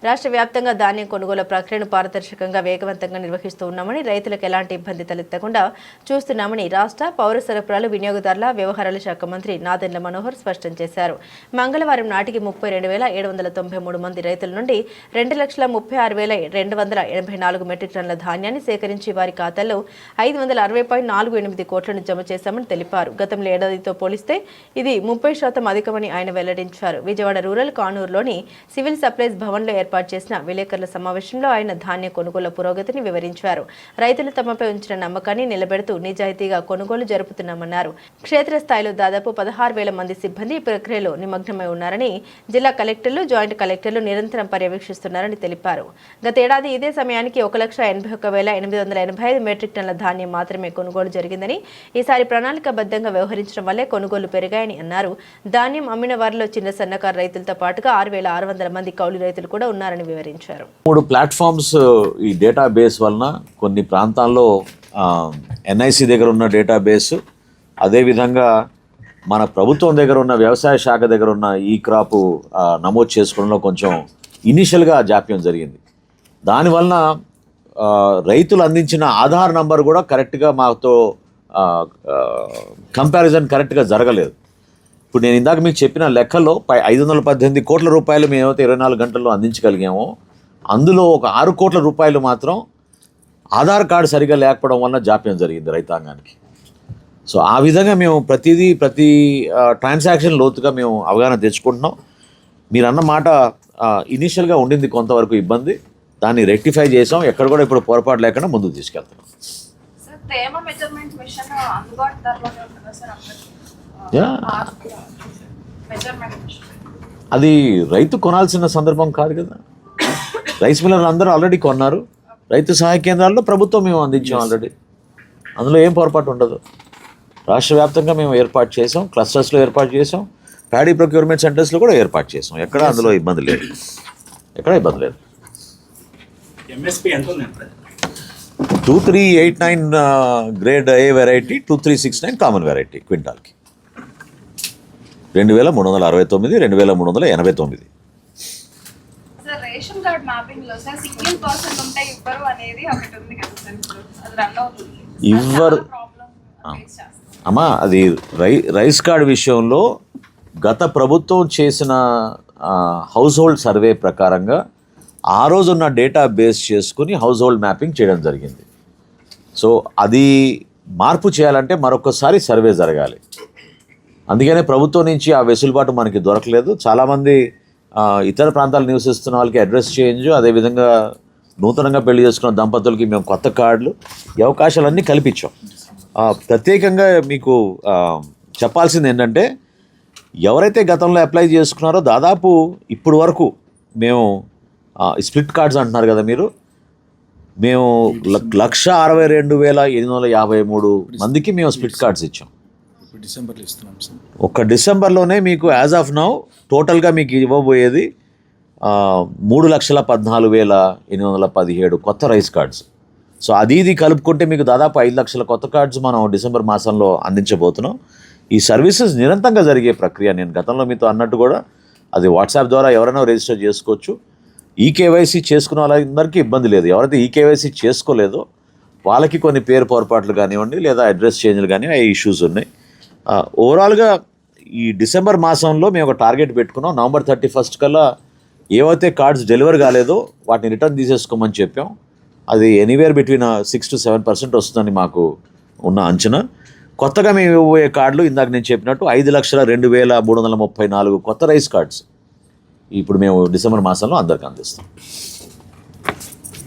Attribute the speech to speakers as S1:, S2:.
S1: రాష్ట్ర వ్యాప్తంగా ధాన్యం కొనుగోలు ప్రక్రియను పారదర్శకంగా వేగవంతంగా నిర్వహిస్తూ ఉన్నామని, రైతులకు ఎలాంటి ఇబ్బంది తలెత్తకుండా చూస్తున్నామని రాష్ట్ర పౌర సరఫరాలు వినియోగదారుల వ్యవహారాల శాఖ మంత్రి నాదెండ్ల మనోహర్ స్పష్టం చేశారు. మంగళవారం నాటికి 32,793 మంది రైతుల నుండి 2,36,284 మెట్రిక్ టన్నుల ధాన్యాన్ని సేకరించి వారి ఖాతాల్లో 560.48 కోట్లను జమ చేశామని తెలిపారు. గతంలో ఏడాదితో పోలిస్తే ఇది 30% అధికమని ఆయన వెల్లడించారు. విజయవాడ రూరల్ కానూరులోని సివిల్ సప్లైస్ భవన్లో ఏర్పాటు చేసిన విలేకరుల సమావేశంలో ఆయన ధాన్య కొనుగోలు పురోగతిని వివరించారు. రైతులు తమపై ఉంచిన నమ్మకాన్ని నిలబెడుతూ నిజాయితీగా కొనుగోలు జరుపుతున్నామన్నారు. క్షేత్రస్థాయిలో దాదాపు 16,000 మంది సిబ్బంది ఈ ప్రక్రియలో నిమగ్నమై ఉన్నారని, జిల్లా కలెక్టర్లు, జాయింట్ కలెక్టర్లు నిరంతరం పర్యవేక్షిస్తున్నారని తెలిపారు. గతేడాది ఇదే సమయానికి 1,81,885 మెట్రిక్ టన్నుల ధాన్యం మాత్రమే కొనుగోలు జరిగిందని, ఈసారి ప్రణాళికాబద్ధంగా వ్యవహరించడం వల్లే కొనుగోలు పెరిగాయని అన్నారు. ధాన్యం అమ్మిన వారిలో చిన్న సన్నకారు రైతులతో పాటుగా 6,600 మంది కౌలు రైతులు కూడా ఉన్నారని వివరించారు.
S2: 3 ప్లాట్ఫామ్స్ ఈ డేటాబేస్ వలన కొన్ని ప్రాంతాల్లో ఎన్ఐసి దగ్గర ఉన్న డేటాబేస్, అదేవిధంగా మన ప్రభుత్వం దగ్గర ఉన్న వ్యవసాయ శాఖ దగ్గర ఉన్న ఈ క్రాప్ నమోదు చేసుకోవడంలో కొంచెం ఇనిషియల్గా జాప్యం జరిగింది. దానివలన రైతులు అందించిన ఆధార్ నంబర్ కూడా కరెక్ట్గా మాతో కంపారిజన్ కరెక్ట్గా జరగలేదు. ఇప్పుడు నేను ఇందాక మీకు చెప్పిన లెక్కల్లో 518 కోట్ల రూపాయలు మేమైతే 24 గంటల్లో అందించగలిగామో, అందులో ఒక 6 కోట్ల రూపాయలు మాత్రం ఆధార్ కార్డు సరిగా లేకపోవడం వలన జాప్యం జరిగింది రైతాంగానికి. సో ఆ విధంగా మేము ప్రతి ట్రాన్సాక్షన్ లోతుగా మేము అవగాహన తెచ్చుకుంటున్నాం. మీరు అన్న మాట ఇనీషియల్గా ఉండింది కొంతవరకు ఇబ్బంది, దాన్ని రెక్టిఫై చేసాం. ఎక్కడ కూడా ఇప్పుడు పొరపాటు లేకుండా ముందుకు తీసుకెళ్తున్నాం. అది రైతు కొనాల్సిన సందర్భం కాదు కదా. రైస్ మిల్లర్లు అందరూ ఆల్రెడీ కొన్నారు. రైతు సహాయ కేంద్రాల్లో ప్రభుత్వం మేము అందించాం ఆల్రెడీ. అందులో ఏం పొరపాటు ఉండదు. రాష్ట్ర వ్యాప్తంగా మేము ఏర్పాటు చేసాం, క్లస్టర్స్లో ఏర్పాటు చేసాం, ప్యాడీ ప్రొక్యూర్మెంట్ సెంటర్స్లో కూడా ఏర్పాటు చేసాం. ఎక్కడ అందులో ఇబ్బంది లేదు, ఎక్కడ ఇబ్బంది లేదు. 2389 grade A variety, 2369 common variety క్వింటాల్కి 2,369, 2,389. ఇవ్వరు అమ్మా. అది రైస్ కార్డు విషయంలో గత ప్రభుత్వం చేసిన హౌస్ హోల్డ్ సర్వే ప్రకారంగా ఆ రోజున్న డేటా బేస్ చేసుకుని హౌస్ హోల్డ్ మ్యాపింగ్ చేయడం జరిగింది. సో అది మార్పు చేయాలంటే మరొకసారి సర్వే జరగాలి. అందుకనే ప్రభుత్వం నుంచి ఆ వెసులుబాటు మనకి దొరకలేదు. చాలామంది ఇతర ప్రాంతాలు నివసిస్తున్న వాళ్ళకి అడ్రస్ చేంజ్, అదేవిధంగా నూతనంగా పెళ్లి చేసుకున్న దంపతులకి మేము కొత్త కార్డులు, ఈ అవకాశాలన్నీ కల్పించాం. ప్రత్యేకంగా మీకు చెప్పాల్సింది ఏంటంటే, ఎవరైతే గతంలో అప్లై చేసుకున్నారో దాదాపు ఇప్పుడు వరకు మేము స్ప్లిట్ కార్డ్స్ అంటున్నారు కదా మీరు, మేము 1,62,853 మందికి మేము స్ప్లిట్ కార్డ్స్ ఇచ్చాం. ఒక్క డిసెంబర్లోనే మీకు యాజ్ ఆఫ్ నౌ టోటల్గా మీకు ఇవ్వబోయేది 3,14,817 కొత్త రైస్ కార్డ్స్. సో ఇది కలుపుకుంటే మీకు దాదాపు 5 లక్షల కొత్త కార్డ్స్ మనం డిసెంబర్ మాసంలో అందించబోతున్నాం. ఈ సర్వీసెస్ నిరంతరంగా జరిగే ప్రక్రియ. నేను గతంలో మీతో అన్నట్టు కూడా అది వాట్సాప్ ద్వారా ఎవరైనా రిజిస్టర్ చేసుకోవచ్చు. ఈకేవైసీ చేసుకున్న వాళ్ళందరికీ ఇబ్బంది లేదు. ఎవరైతే ఈకేవైసీ చేసుకోలేదో వాళ్ళకి కొన్ని పేరు పొరపాట్లు కానివ్వండి, లేదా అడ్రస్ చేంజ్లు కానీ ఆ ఇష్యూస్ ఉన్నాయి. ఓవరాల్గా ఈ డిసెంబర్ మాసంలో మేము ఒక టార్గెట్ పెట్టుకున్నాం. నవంబర్ 31 కల్లా ఏవైతే కార్డ్స్ డెలివర్ కాలేదో వాటిని రిటర్న్ తీసేసుకోమని చెప్పాం. అది ఎనీవేర్ బిట్వీన్ 6 to 7% వస్తుందని మాకు ఉన్న అంచనా. కొత్తగా మేము ఇవ్వబోయే కార్డులు ఇందాక నేను చెప్పినట్టు 5,02,334 కొత్త రైస్ కార్డ్స్ ఇప్పుడు మేము డిసెంబర్ మాసంలో అందరికీ అందిస్తాం.